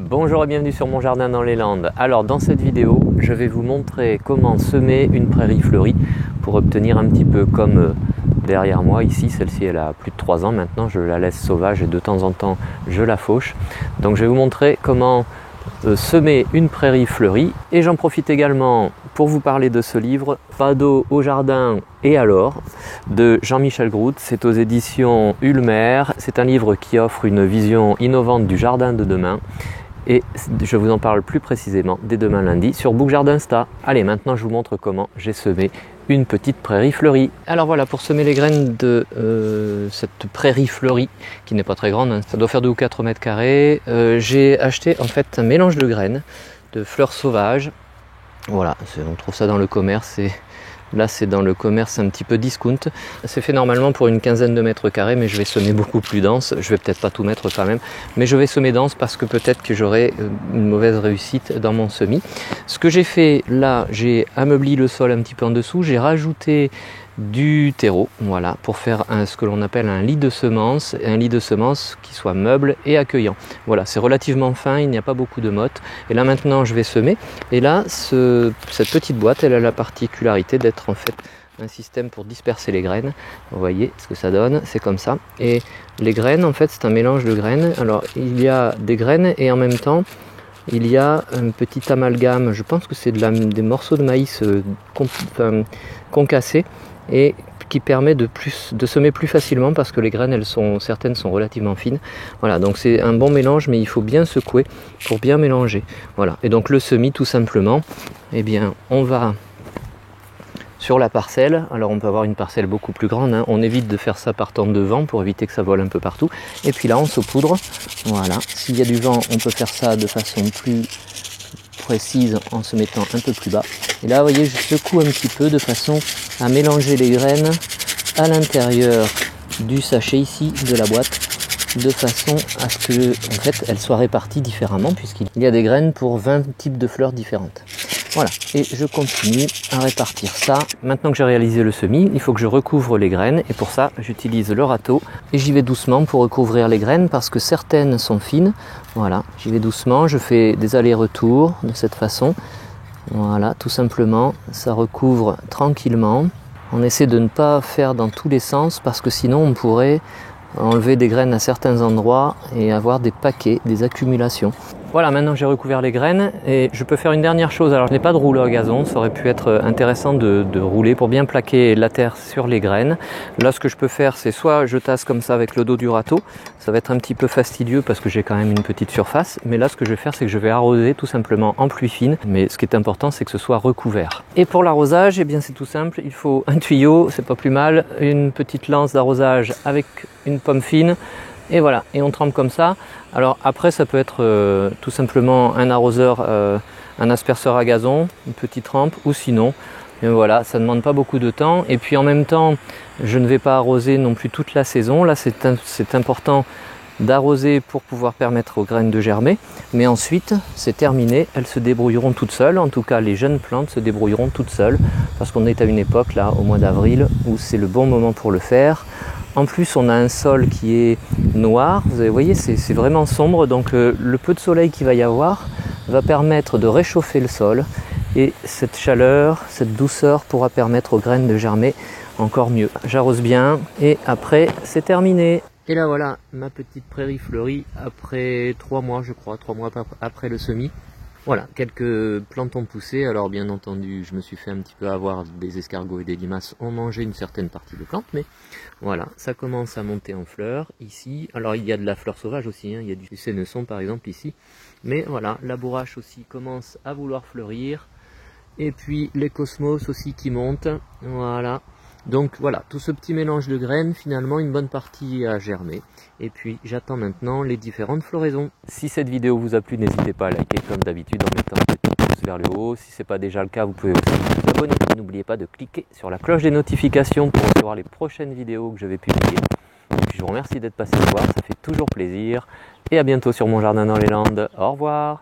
Bonjour et bienvenue sur mon jardin dans les Landes. Alors dans cette vidéo, je vais vous montrer comment semer une prairie fleurie pour obtenir un petit peu comme derrière moi ici. Celle-ci elle a plus de 3 ans maintenant, je la laisse sauvage et de temps en temps je la fauche. Donc je vais vous montrer comment semer une prairie fleurie et j'en profite également pour vous parler de ce livre Pas d'eau au jardin et alors de Jean-Michel Groult. C'est aux éditions Ulmer. C'est un livre qui offre une vision innovante du jardin de demain et je vous en parle plus précisément dès demain lundi sur Book Jardinsta. Allez, maintenant je vous montre comment j'ai semé une petite prairie fleurie. Alors voilà, pour semer les graines de cette prairie fleurie qui n'est pas très grande, hein, ça doit faire 2 ou 4 mètres carrés, j'ai acheté en fait un mélange de graines de fleurs sauvages. Voilà, on trouve ça dans le commerce et là c'est dans le commerce un petit peu discount. C'est fait normalement pour une quinzaine de mètres carrés, mais je vais semer beaucoup plus dense. Je vais peut-être pas tout mettre quand même, mais je vais semer dense parce que peut-être que j'aurai une mauvaise réussite dans mon semis. Ce que j'ai fait là, j'ai ameubli le sol un petit peu en dessous, j'ai rajouté du terreau, voilà, pour faire ce que l'on appelle un lit de semences, qui soit meuble et accueillant. Voilà, c'est relativement fin, il n'y a pas beaucoup de mottes. Et là maintenant je vais semer. Et là, cette petite boîte, elle a la particularité d'être en fait un système pour disperser les graines. Vous voyez ce que ça donne, c'est comme ça. Et les graines, en fait, c'est un mélange de graines. Alors il y a des graines et en même temps il y a un petit amalgame, je pense que c'est des morceaux de maïs concassés et qui permet de semer plus facilement parce que les graines, certaines sont relativement fines. Voilà, donc c'est un bon mélange, mais il faut bien secouer pour bien mélanger. Voilà, et donc le semis, tout simplement, eh bien, on va sur la parcelle. Alors on peut avoir une parcelle beaucoup plus grande, hein. On évite de faire ça par temps de vent pour éviter que ça vole un peu partout. Et puis là on saupoudre, voilà. S'il y a du vent, on peut faire ça de façon plus précise en se mettant un peu plus bas. Et là vous voyez, je secoue un petit peu de façon à mélanger les graines à l'intérieur du sachet ici de la boîte, de façon à ce que en fait elles soient réparties différemment, puisqu'il y a des graines pour 20 types de fleurs différentes. Voilà, et je continue à répartir ça. Maintenant que j'ai réalisé le semis, il faut que je recouvre les graines et pour ça j'utilise le râteau et j'y vais doucement pour recouvrir les graines parce que certaines sont fines. Voilà, j'y vais doucement, je fais des allers-retours de cette façon. Voilà, tout simplement, ça recouvre tranquillement. On essaie de ne pas faire dans tous les sens parce que sinon on pourrait enlever des graines à certains endroits et avoir des paquets, des accumulations. Voilà, maintenant j'ai recouvert les graines et je peux faire une dernière chose. Alors je n'ai pas de rouleau à gazon, ça aurait pu être intéressant de rouler pour bien plaquer la terre sur les graines. Là ce que je peux faire, c'est soit je tasse comme ça avec le dos du râteau, ça va être un petit peu fastidieux parce que j'ai quand même une petite surface, mais là ce que je vais faire, c'est que je vais arroser tout simplement en pluie fine, mais ce qui est important, c'est que ce soit recouvert. Et pour l'arrosage, eh bien c'est tout simple, il faut un tuyau, c'est pas plus mal, une petite lance d'arrosage avec une pomme fine, et voilà, et on trempe comme ça. Alors après ça peut être tout simplement un arroseur, un asperceur à gazon, une petite trempe, ou sinon, et voilà, ça ne demande pas beaucoup de temps. Et puis en même temps, je ne vais pas arroser non plus toute la saison. Là c'est important d'arroser pour pouvoir permettre aux graines de germer, mais ensuite c'est terminé, elles se débrouilleront toutes seules. En tout cas les jeunes plantes se débrouilleront toutes seules, parce qu'on est à une époque là, au mois d'avril, où c'est le bon moment pour le faire. En plus on a un sol qui est noir, vous voyez, c'est vraiment sombre, donc le peu de soleil qu'il va y avoir va permettre de réchauffer le sol et cette chaleur, cette douceur pourra permettre aux graines de germer encore mieux. J'arrose bien et après c'est terminé. Et là voilà ma petite prairie fleurie après 3 mois, je crois, 3 mois après le semis. Voilà, quelques plantes ont poussé. Alors bien entendu, je me suis fait un petit peu avoir, des escargots et des limaces ont mangé une certaine partie de plantes, mais voilà, ça commence à monter en fleurs ici. Alors il y a de la fleur sauvage aussi, hein. Il y a du sénesson par exemple ici. Mais voilà, la bourrache aussi commence à vouloir fleurir. Et puis les cosmos aussi qui montent, voilà. Donc voilà, tout ce petit mélange de graines, finalement une bonne partie a germé. Et puis j'attends maintenant les différentes floraisons. Si cette vidéo vous a plu, n'hésitez pas à liker comme d'habitude en mettant un petit pouce vers le haut. Si ce n'est pas déjà le cas, vous pouvez aussi vous abonner. N'oubliez pas de cliquer sur la cloche des notifications pour recevoir les prochaines vidéos que je vais publier. Et puis je vous remercie d'être passé me voir, ça fait toujours plaisir. Et à bientôt sur mon jardin dans les Landes. Au revoir.